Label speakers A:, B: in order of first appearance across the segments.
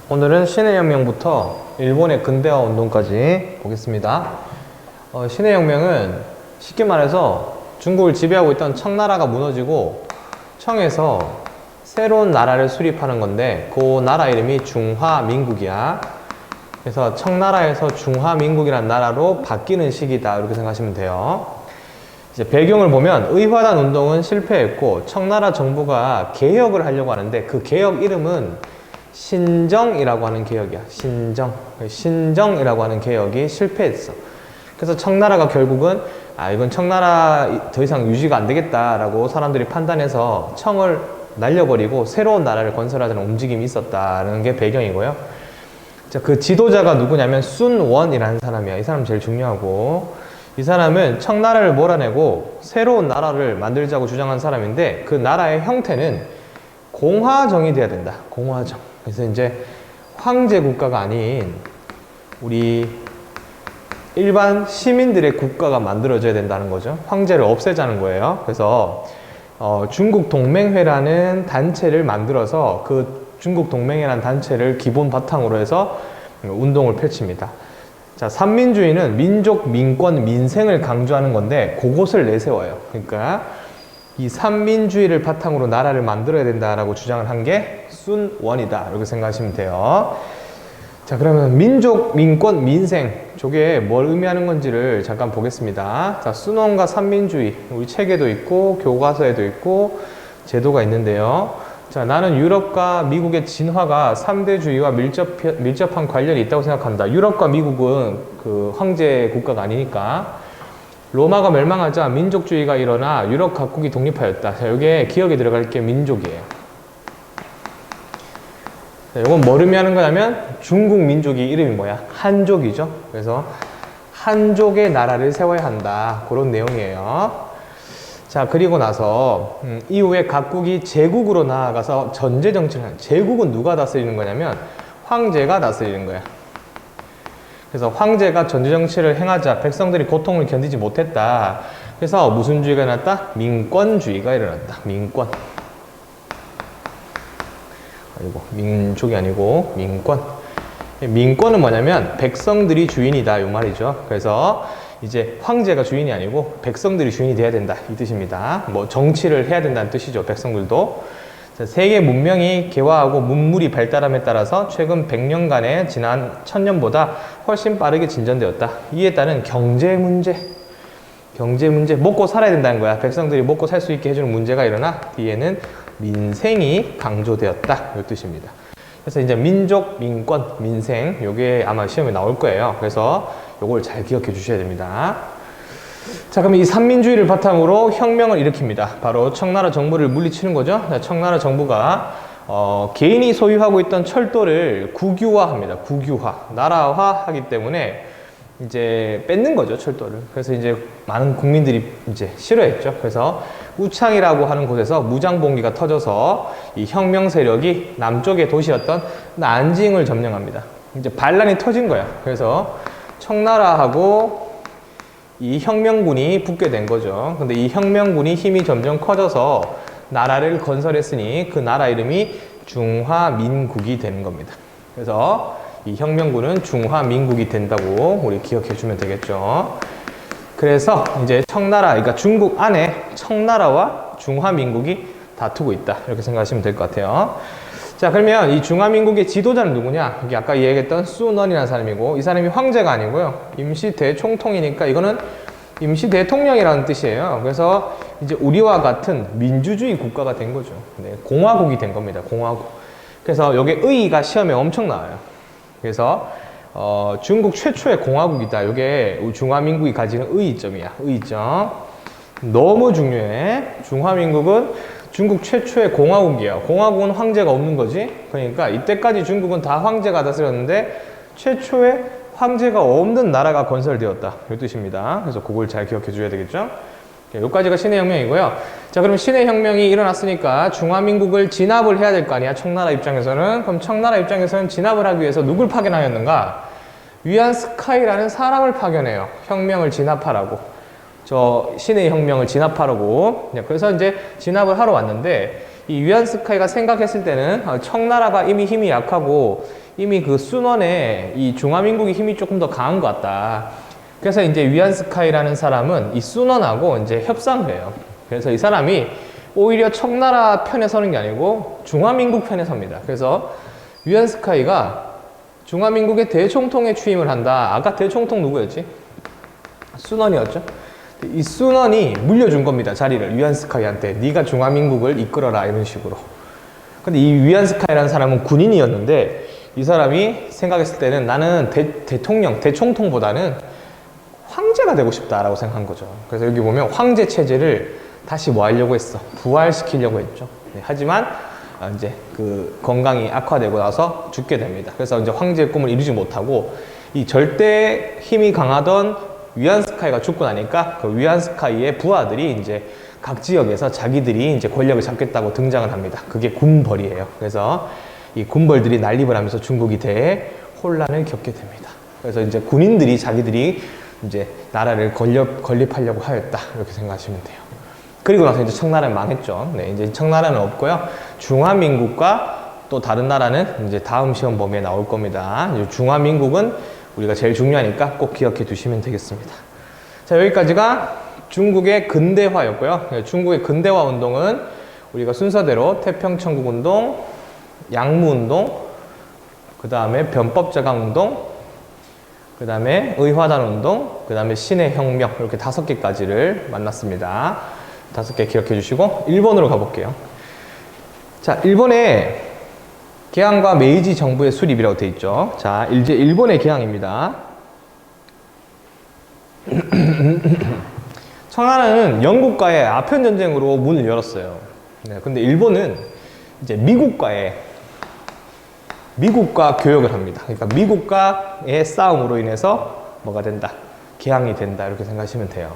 A: 오늘은 신의 혁명부터 일본의 근대화 운동까지 보겠습니다. 신의 혁명은 쉽게 말해서 중국을 지배하고 있던 청나라가 무너지고 청에서 새로운 나라를 수립하는 건데 그 나라 이름이 중화민국이야. 그래서 청나라에서 중화민국이라는 나라로 바뀌는 시기다 이렇게 생각하시면 돼요. 이제 배경을 보면 의화단 운동은 실패했고 청나라 정부가 개혁을 하려고 하는데 그 개혁 이름은 신정이라고 하는 개혁이야. 신정이라고 하는 개혁이 실패했어. 그래서 청나라가 결국은 이건 청나라 더 이상 유지가 안 되겠다라고 사람들이 판단해서 청을 날려버리고 새로운 나라를 건설하자는 움직임이 있었다는 게 배경이고요. 자, 그 지도자가 누구냐면 순원이라는 사람이야. 이 사람 제일 중요하고, 이 사람은 청나라를 몰아내고 새로운 나라를 만들자고 주장한 사람인데 그 나라의 형태는 공화정이 돼야 된다. 공화정. 그래서 이제 황제 국가가 아닌 우리 일반 시민들의 국가가 만들어져야 된다는 거죠. 황제를 없애자는 거예요. 그래서 중국 동맹회라는 단체를 만들어서 그 중국 동맹회라는 단체를 기본 바탕으로 해서 운동을 펼칩니다. 자, 삼민주의는 민족, 민권, 민생을 강조하는 건데 그것을 내세워요. 그러니까 이 삼민주의를 바탕으로 나라를 만들어야 된다라고 주장을 한 게 순원이다 이렇게 생각하시면 돼요. 자, 그러면 민족, 민권, 민생 저게 뭘 의미하는 건지를 잠깐 보겠습니다. 자, 순원과 삼민주의 우리 책에도 있고 교과서에도 있고 제도가 있는데요. 자, 나는 유럽과 미국의 진화가 3대주의와 밀접한 관련이 있다고 생각한다. 유럽과 미국은 그 황제 국가가 아니니까. 로마가 멸망하자 민족주의가 일어나 유럽 각국이 독립하였다. 자, 여기에 기억에 들어갈 게 민족이에요. 자, 이건 뭘 의미하는 거냐면 중국 민족이 이름이 뭐야? 한족이죠. 그래서 한족의 나라를 세워야 한다. 그런 내용이에요. 자, 그리고 나서 이후에 각국이 제국으로 나아가서 전제 정치를 하는, 제국은 누가 다스리는 거냐면 황제가 다스리는 거야. 그래서 황제가 전제 정치를 행하자 백성들이 고통을 견디지 못했다. 그래서 무슨 주의가 일어났다? 민권주의가 일어났다. 민권. 아니고 민족이 아니고 민권. 민권은 뭐냐면 백성들이 주인이다 이 말이죠. 그래서 이제 황제가 주인이 아니고 백성들이 주인이 돼야 된다 이 뜻입니다. 뭐 정치를 해야 된다는 뜻이죠. 백성들도. 자, 세계 문명이 개화하고 문물이 발달함에 따라서 최근 100년간의 지난 1000년보다 훨씬 빠르게 진전되었다. 이에 따른 경제 문제, 먹고 살아야 된다는 거야. 백성들이 먹고 살 수 있게 해주는 문제가 일어나 뒤에는 민생이 강조되었다 이 뜻입니다. 그래서 이제 민족, 민권, 민생 요게 아마 시험에 나올 거예요. 그래서 요걸 잘 기억해 주셔야 됩니다. 자, 그럼 이 삼민주의를 바탕으로 혁명을 일으킵니다. 바로 청나라 정부를 물리치는 거죠. 청나라 정부가 개인이 소유하고 있던 철도를 국유화합니다. 국유화, 나라화하기 때문에 이제 뺏는 거죠, 철도를. 그래서 이제 많은 국민들이 이제 싫어했죠. 그래서 우창이라고 하는 곳에서 무장봉기가 터져서 이 혁명 세력이 남쪽의 도시였던 난징을 점령합니다. 이제 반란이 터진 거야. 그래서 청나라하고 이 혁명군이 붙게 된 거죠. 근데 이 혁명군이 힘이 점점 커져서 나라를 건설했으니 그 나라 이름이 중화민국이 되는 겁니다. 그래서 이 혁명군은 중화민국이 된다고 우리 기억해 주면 되겠죠. 그래서 이제 청나라, 그러니까 중국 안에 청나라와 중화민국이 다투고 있다 이렇게 생각하시면 될 것 같아요. 자, 그러면 이 중화민국의 지도자는 누구냐? 이게 아까 얘기했던 순원이라는 사람이고, 이 사람이 황제가 아니고요. 임시 대총통이니까 이거는 임시 대통령이라는 뜻이에요. 그래서 이제 우리와 같은 민주주의 국가가 된 거죠. 네, 공화국이 된 겁니다. 공화국. 그래서 여기 의의가 시험에 엄청 나와요. 그래서 중국 최초의 공화국이다. 이게 중화민국이 가지는 의의점이야. 의의점. 너무 중요해. 중화민국은 중국 최초의 공화국이에요. 공화국은 황제가 없는 거지. 그러니까 이때까지 중국은 다 황제가 다스렸는데 최초의 황제가 없는 나라가 건설되었다. 이 뜻입니다. 그래서 그걸 잘 기억해 줘야 되겠죠. 여기까지가 신의 혁명이고요. 자, 그럼 신의 혁명이 일어났으니까 중화민국을 진압을 해야 될 거 아니야. 청나라 입장에서는. 그럼 청나라 입장에서는 진압을 하기 위해서 누굴 파견하였는가? 위안스카이라는 사람을 파견해요. 혁명을 진압하라고. 저 신의 혁명을 진압하라고. 그래서 이제 진압을 하러 왔는데 이 위안스카이가 생각했을 때는 청나라가 이미 힘이 약하고 이미 그 순원에 이 중화민국의 힘이 조금 더 강한 것 같다. 그래서 이제 위안스카이라는 사람은 이 순원하고 이제 협상을 해요. 그래서 이 사람이 오히려 청나라 편에 서는 게 아니고 중화민국 편에 섭니다. 그래서 위안스카이가 중화민국의 대총통에 취임을 한다. 아까 대총통 누구였지? 순원이었죠. 이 순원이 물려준 겁니다. 자리를 위안스카이한테. 네가 중화민국을 이끌어라 이런 식으로. 근데 이 위안스카이라는 사람은 군인이었는데 이 사람이 생각했을 때는 나는 대통령, 대총통보다는 황제가 되고 싶다라고 생각한 거죠. 그래서 여기 보면 황제 체제를 다시 뭐 하려고 했어? 부활시키려고 했죠. 네, 하지만 이제 그 건강이 악화되고 나서 죽게 됩니다. 그래서 이제 황제의 꿈을 이루지 못하고 이 절대 힘이 강하던 위안스카이가 죽고 나니까 그 위안스카이의 부하들이 이제 각 지역에서 자기들이 이제 권력을 잡겠다고 등장을 합니다. 그게 군벌이에요. 그래서 이 군벌들이 난립을 하면서 중국이 대혼란을 겪게 됩니다. 그래서 이제 군인들이 자기들이 이제 나라를 건립하려고 하였다. 이렇게 생각하시면 돼요. 그리고 나서 이제 청나라는 망했죠. 네, 이제 청나라는 없고요. 중화민국과 또 다른 나라는 이제 다음 시험 범위에 나올 겁니다. 중화민국은 우리가 제일 중요하니까 꼭 기억해 두시면 되겠습니다. 자, 여기까지가 중국의 근대화였고요. 중국의 근대화 운동은 우리가 순서대로 태평천국운동, 양무운동, 그 다음에 변법제강운동, 그 다음에 의화단운동, 그 다음에 신해혁명 이렇게 5개까지를 만났습니다. 5개 기억해 주시고 일본으로 가볼게요. 자, 일본의 개항과 메이지 정부의 수립이라고 되어 있죠. 자, 이제 일본의 개항입니다. 청나라는 영국과의 아편 전쟁으로 문을 열었어요. 네, 근데 일본은 이제 미국과 교역을 합니다. 그러니까 미국과의 싸움으로 인해서 뭐가 된다? 개항이 된다. 이렇게 생각하시면 돼요.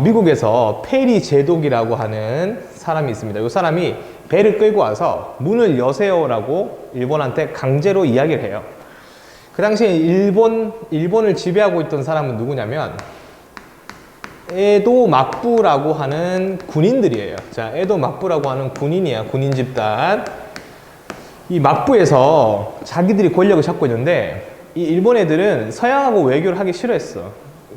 A: 미국에서 페리 제독이라고 하는 사람이 있습니다. 이 사람이 배를 끌고 와서 문을 여세요라고 일본한테 강제로 이야기를 해요. 그 당시에 일본을 지배하고 있던 사람은 누구냐면 에도 막부라고 하는 군인들이에요. 자, 에도 막부라고 하는 군인이야. 군인 집단. 이 막부에서 자기들이 권력을 잡고 있는데 이 일본 애들은 서양하고 외교를 하기 싫어했어.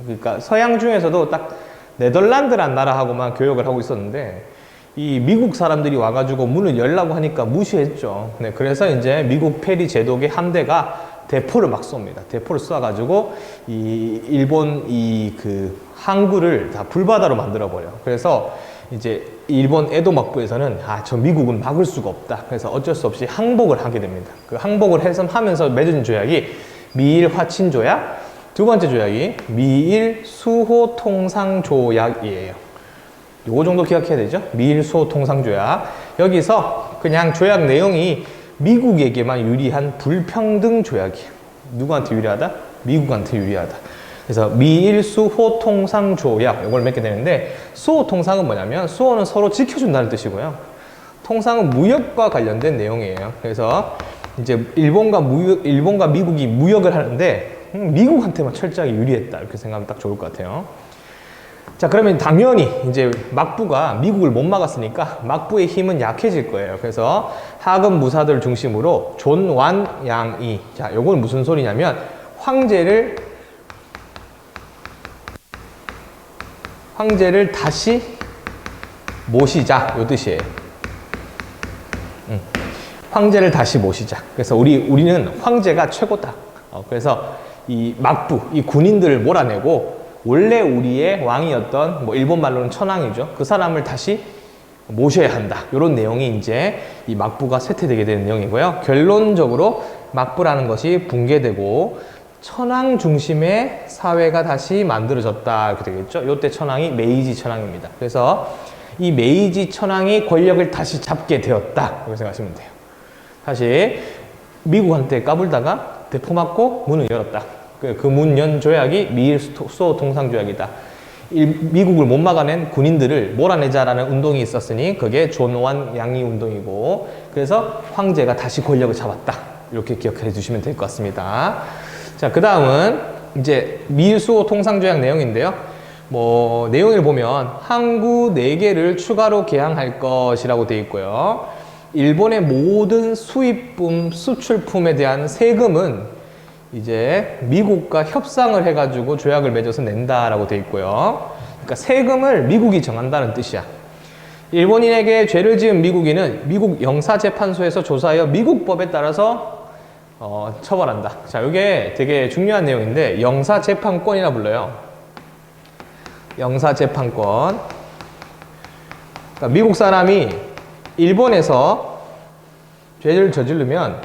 A: 그러니까 서양 중에서도 딱 네덜란드란 나라하고만 교역을 하고 있었는데 이 미국 사람들이 와가지고 문을 열라고 하니까 무시했죠. 네, 그래서 이제 미국 페리 제독의 함대가 대포를 막 쏩니다. 대포를 쏴가지고 이 일본 그 항구를 다 불바다로 만들어 버려. 그래서 이제 일본 에도 막부에서는 저 미국은 막을 수가 없다. 그래서 어쩔 수 없이 항복을 하게 됩니다. 그 항복을 하면서 맺은 조약이 미일 화친 조약, 두 번째 조약이 미일 수호 통상 조약이에요. 요거 정도 기억해야 되죠? 미일 수호 통상 조약. 여기서 그냥 조약 내용이 미국에게만 유리한 불평등 조약이에요. 누구한테 유리하다? 미국한테 유리하다. 그래서 미일 수호 통상 조약 이걸 맺게 되는데 수호 통상은 뭐냐면 수호는 서로 지켜준다는 뜻이고요. 통상은 무역과 관련된 내용이에요. 그래서 이제 일본과 미국이 무역을 하는데 미국한테만 철저하게 유리했다 이렇게 생각하면 딱 좋을 것 같아요. 자, 그러면 당연히 이제 막부가 미국을 못 막았으니까 막부의 힘은 약해질 거예요. 그래서 하급 무사들 중심으로 존완양이, 자, 요건 무슨 소리냐면 황제를 다시 모시자 요 뜻이에요. 황제를 다시 모시자. 그래서 우리는 황제가 최고다. 그래서 이 막부, 이 군인들을 몰아내고 원래 우리의 왕이었던 뭐 일본 말로는 천황이죠. 그 사람을 다시 모셔야 한다. 이런 내용이 이제 이 막부가 쇠퇴되게 되는 내용이고요. 결론적으로 막부라는 것이 붕괴되고 천황 중심의 사회가 다시 만들어졌다. 이렇게 되겠죠. 이때 천황이 메이지 천황입니다. 그래서 이 메이지 천황이 권력을 다시 잡게 되었다. 이렇게 생각하시면 돼요. 다시 미국한테 까불다가 대포 맞고 문을 열었다. 그 문 연 조약이 미일 수호 통상 조약이다. 미국을 못 막아낸 군인들을 몰아내자라는 운동이 있었으니 그게 존완 양이 운동이고, 그래서 황제가 다시 권력을 잡았다. 이렇게 기억해 주시면 될 것 같습니다. 자, 그 다음은 이제 미일 수호 통상 조약 내용인데요. 뭐 내용을 보면 항구 4개를 추가로 개항할 것이라고 되어 있고요. 일본의 모든 수입품, 수출품에 대한 세금은 이제 미국과 협상을 해가지고 조약을 맺어서 낸다라고 돼 있고요. 그러니까 세금을 미국이 정한다는 뜻이야. 일본인에게 죄를 지은 미국인은 미국 영사재판소에서 조사하여 미국 법에 따라서 처벌한다. 자, 이게 되게 중요한 내용인데 영사재판권이라 불러요. 영사재판권. 그러니까 미국 사람이 일본에서 죄를 저지르면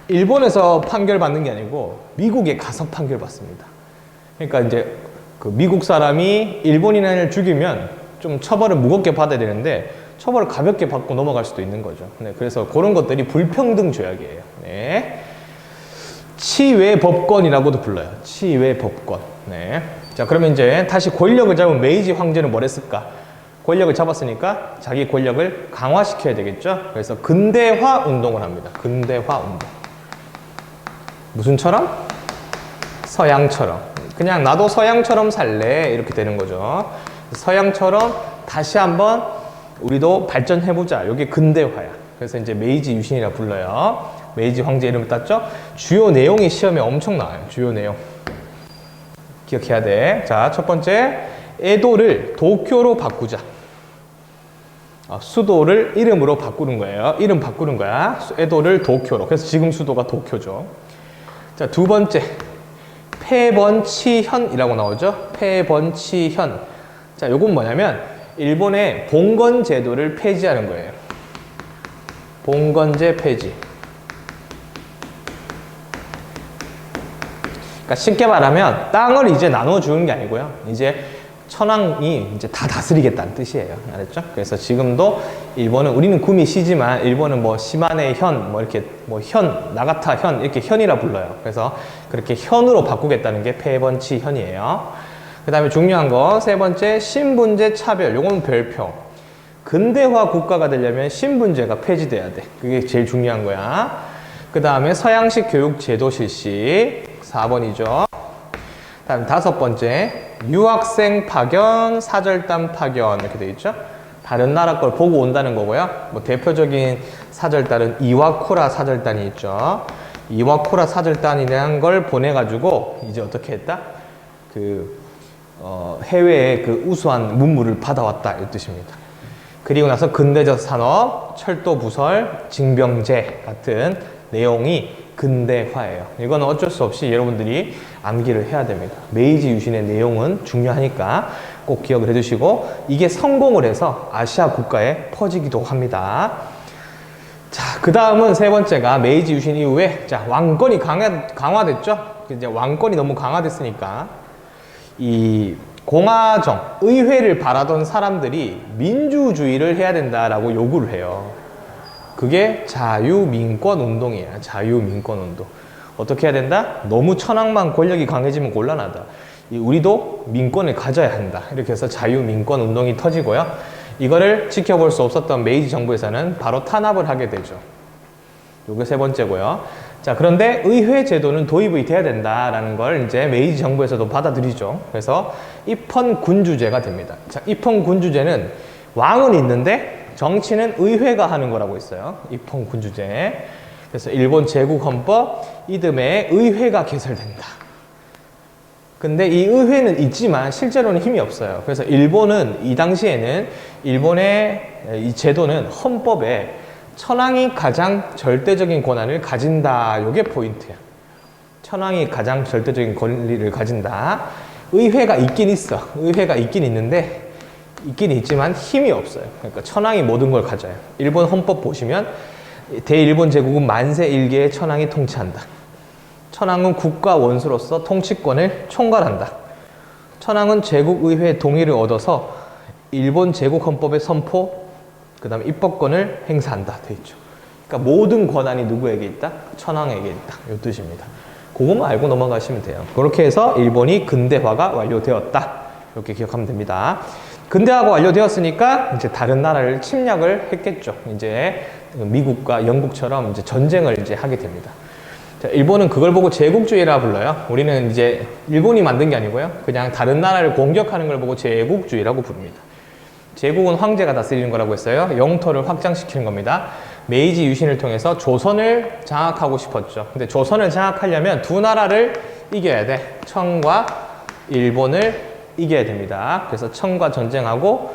A: 일본에서 판결받는 게 아니고 미국에 가서 판결받습니다. 그러니까 이제 그 미국 사람이 일본인을 죽이면 좀 처벌을 무겁게 받아야 되는데 처벌을 가볍게 받고 넘어갈 수도 있는 거죠. 네, 그래서 그런 것들이 불평등 조약이에요. 네. 치외법권이라고도 불러요. 치외법권. 네. 자, 그러면 이제 다시 권력을 잡은 메이지 황제는 뭘 했을까? 권력을 잡았으니까 자기 권력을 강화시켜야 되겠죠. 그래서 근대화 운동을 합니다. 근대화 운동. 무슨처럼? 서양처럼. 그냥 나도 서양처럼 살래 이렇게 되는 거죠. 서양처럼 다시 한번 우리도 발전해보자. 이게 근대화야. 그래서 이제 메이지 유신이라 불러요. 메이지 황제 이름을 땄죠. 주요 내용이 시험에 엄청 나와요. 주요 내용 기억해야 돼. 자, 첫 번째, 에도를 도쿄로 바꾸자. 수도를 이름으로 바꾸는 거예요. 이름 바꾸는 거야. 에도를 도쿄로. 그래서 지금 수도가 도쿄죠. 자, 두 번째, 폐번치현이라고 나오죠. 폐번치현. 자, 요건 뭐냐면 일본의 봉건 제도를 폐지하는 거예요. 봉건제 폐지. 그러니까 쉽게 말하면 땅을 이제 나눠주는 게 아니고요. 이제 천황이 이제 다 다스리겠다는 뜻이에요. 알았죠? 그래서 지금도 일본은, 우리는 구미시지만 일본은 뭐 시마네 현, 뭐 이렇게 뭐 현, 나가타 현 이렇게 현이라 불러요. 그래서 그렇게 현으로 바꾸겠다는 게 폐번치 현이에요. 그 다음에 중요한 거 세 번째, 신분제 차별. 요건 별표. 근대화 국가가 되려면 신분제가 폐지돼야 돼. 그게 제일 중요한 거야. 그 다음에 서양식 교육 제도 실시. 4번이죠. 다음 다섯 번째, 유학생 파견, 사절단 파견 이렇게 돼 있죠. 다른 나라 걸 보고 온다는 거고요. 뭐 대표적인 사절단은 이와쿠라 사절단이 있죠. 이와쿠라 사절단이라는 걸 보내가지고 이제 어떻게 했다? 해외에 그 우수한 문물을 받아왔다 이 뜻입니다. 그리고 나서 근대적 산업, 철도 부설, 징병제 같은 내용이 근대화예요. 이건 어쩔 수 없이 여러분들이 암기를 해야 됩니다. 메이지 유신의 내용은 중요하니까 꼭 기억을 해두시고, 이게 성공을 해서 아시아 국가에 퍼지기도 합니다. 자, 그 다음은 세 번째가 메이지 유신 이후에 자, 왕권이 강화됐죠. 이제 왕권이 너무 강화됐으니까 이 공화정, 의회를 바라던 사람들이 민주주의를 해야 된다라고 요구를 해요. 그게 자유민권 운동이에요. 자유민권 운동. 어떻게 해야 된다? 너무 천황만 권력이 강해지면 곤란하다. 우리도 민권을 가져야 한다. 이렇게 해서 자유민권 운동이 터지고요. 이거를 지켜볼 수 없었던 메이지 정부에서는 바로 탄압을 하게 되죠. 요게 세 번째고요. 자, 그런데 의회 제도는 도입이 돼야 된다라는 걸 이제 메이지 정부에서도 받아들이죠. 그래서 입헌군주제가 됩니다. 자, 입헌군주제는 왕은 있는데 정치는 의회가 하는 거라고 있어요. 입헌군주제. 그래서 일본 제국헌법 이듬해 의회가 개설된다. 근데 이 의회는 있지만 실제로는 힘이 없어요. 그래서 일본은 이 당시에는 일본의 이 제도는 헌법에 천황이 가장 절대적인 권한을 가진다. 요게 포인트야. 천황이 가장 절대적인 권리를 가진다. 의회가 있긴 있어. 의회가 있긴 있는데 있긴 있지만 힘이 없어요. 그러니까 천황이 모든 걸 가져요. 일본 헌법 보시면 대일본 제국은 만세 일개의 천황이 통치한다. 천황은 국가 원수로서 통치권을 총괄한다. 천황은 제국의회 동의를 얻어서 일본 제국 헌법의 선포, 그 다음에 입법권을 행사한다. 돼 있죠. 그러니까 모든 권한이 누구에게 있다? 천황에게 있다. 이 뜻입니다. 그것만 알고 넘어가시면 돼요. 그렇게 해서 일본이 근대화가 완료되었다. 이렇게 기억하면 됩니다. 근대화가 완료되었으니까 이제 다른 나라를 침략을 했겠죠. 이제 미국과 영국처럼 이제 전쟁을 이제 하게 됩니다. 자, 일본은 그걸 보고 제국주의라 불러요. 우리는 이제 일본이 만든 게 아니고요. 그냥 다른 나라를 공격하는 걸 보고 제국주의라고 부릅니다. 제국은 황제가 다스리는 거라고 했어요. 영토를 확장시키는 겁니다. 메이지 유신을 통해서 조선을 장악하고 싶었죠. 근데 조선을 장악하려면 두 나라를 이겨야 돼. 청과 일본을 이겨야 됩니다. 그래서 청과 전쟁하고,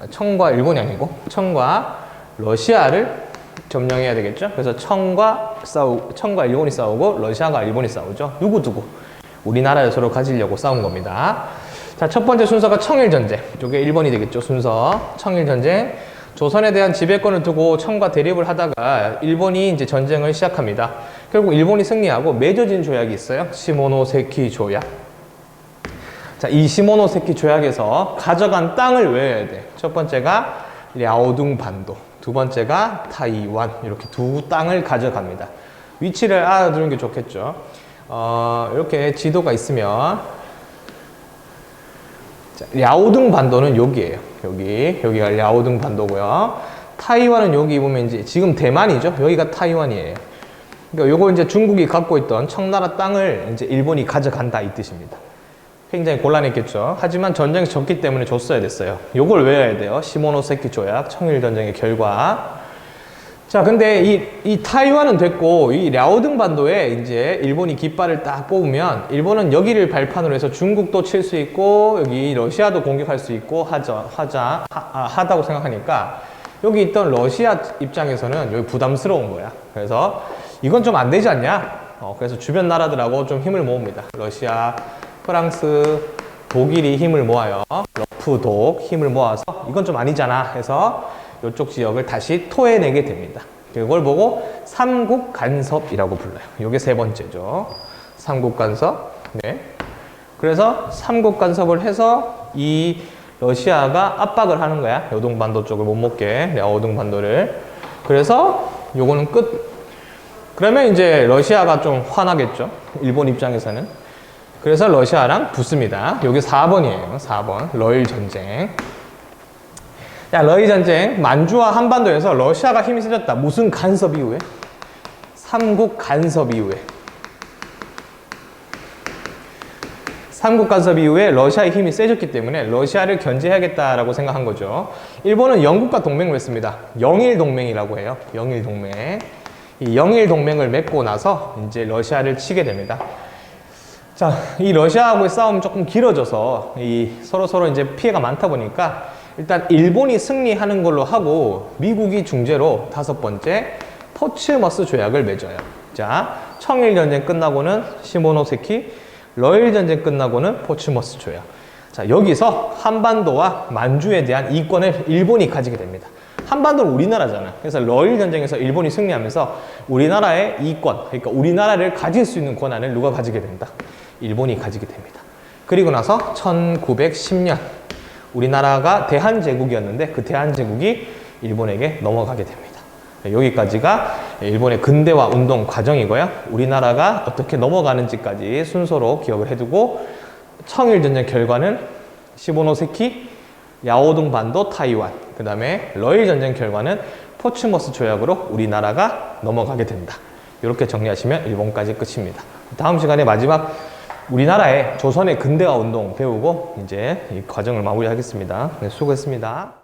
A: 청과 일본이 아니고 청과 러시아를 점령해야 되겠죠. 그래서 청과 일본이 싸우고 러시아가 일본이 싸우죠. 누구 우리나라를 서로 가지려고 싸운 겁니다. 자, 첫 번째 순서가 청일전쟁. 이게 1번이 되겠죠. 순서 청일전쟁. 조선에 대한 지배권을 두고 청과 대립을 하다가 일본이 이제 전쟁을 시작합니다. 결국 일본이 승리하고 맺어진 조약이 있어요. 시모노세키 조약. 자, 이 시모노세키 조약에서 가져간 땅을 외워야 돼. 첫 번째가 랴오둥 반도, 두 번째가 타이완. 이렇게 두 땅을 가져갑니다. 위치를 알아두는 게 좋겠죠. 이렇게 지도가 있으면, 자, 랴오둥 반도는 여기예요. 여기가 랴오둥 반도고요. 타이완은 여기 보면 이제 지금 대만이죠. 여기가 타이완이에요. 그러니까 요거 이제 중국이 갖고 있던 청나라 땅을 이제 일본이 가져간다 이 뜻입니다. 굉장히 곤란했겠죠. 하지만 전쟁이 졌기 때문에 줬어야 됐어요. 요걸 외워야 돼요. 시모노세키 조약, 청일전쟁의 결과. 자, 근데 이 타이완은 됐고, 이 랴오둥 반도에 이제 일본이 깃발을 딱 뽑으면, 일본은 여기를 발판으로 해서 중국도 칠 수 있고, 여기 러시아도 공격할 수 있고, 하다고 생각하니까, 여기 있던 러시아 입장에서는 여기 부담스러운 거야. 그래서, 이건 좀 안 되지 않냐? 그래서 주변 나라들하고 좀 힘을 모읍니다. 러시아, 프랑스, 독일이 힘을 모아요. 러프독 힘을 모아서, 이건 좀 아니잖아 해서, 이쪽 지역을 다시 토해내게 됩니다. 이걸 보고 삼국 간섭이라고 불러요. 이게 세 번째죠. 삼국 간섭. 네. 그래서 삼국 간섭을 해서 이 러시아가 압박을 하는 거야. 요동반도 쪽을 못 먹게, 랴오둥반도를. 그래서 요거는 끝. 그러면 이제 러시아가 좀 화나겠죠. 일본 입장에서는. 그래서 러시아랑 붙습니다. 요게 4번이에요. 4번. 러일 전쟁. 자, 러일 전쟁, 만주와 한반도에서 러시아가 힘이 세졌다. 무슨 간섭 이후에? 삼국 간섭 이후에. 삼국 간섭 이후에 러시아의 힘이 세졌기 때문에 러시아를 견제해야겠다라고 생각한 거죠. 일본은 영국과 동맹을 맺습니다. 영일 동맹이라고 해요. 영일 동맹. 이 영일 동맹을 맺고 나서 이제 러시아를 치게 됩니다. 자, 이 러시아하고의 싸움이 조금 길어져서 서로 이제 피해가 많다 보니까 일단 일본이 승리하는 걸로 하고 미국이 중재로 5번째 포츠머스 조약을 맺어요. 자, 청일전쟁 끝나고는 시모노세키, 러일전쟁 끝나고는 포츠머스 조약. 자, 여기서 한반도와 만주에 대한 이권을 일본이 가지게 됩니다. 한반도는 우리나라잖아. 그래서 러일전쟁에서 일본이 승리하면서 우리나라의 이권, 그러니까 우리나라를 가질 수 있는 권한을 누가 가지게 된다? 일본이 가지게 됩니다. 그리고 나서 1910년 우리나라가 대한제국이었는데 그 대한제국이 일본에게 넘어가게 됩니다. 여기까지가 일본의 근대화 운동 과정이고요. 우리나라가 어떻게 넘어가는지까지 순서로 기억을 해두고 청일전쟁 결과는 시모노세키, 랴오둥 반도, 타이완, 그 다음에 러일전쟁 결과는 포츠머스 조약으로 우리나라가 넘어가게 된다. 이렇게 정리하시면 일본까지 끝입니다. 다음 시간에 마지막 우리나라의 조선의 근대화 운동 배우고 이제 이 과정을 마무리하겠습니다. 네, 수고했습니다.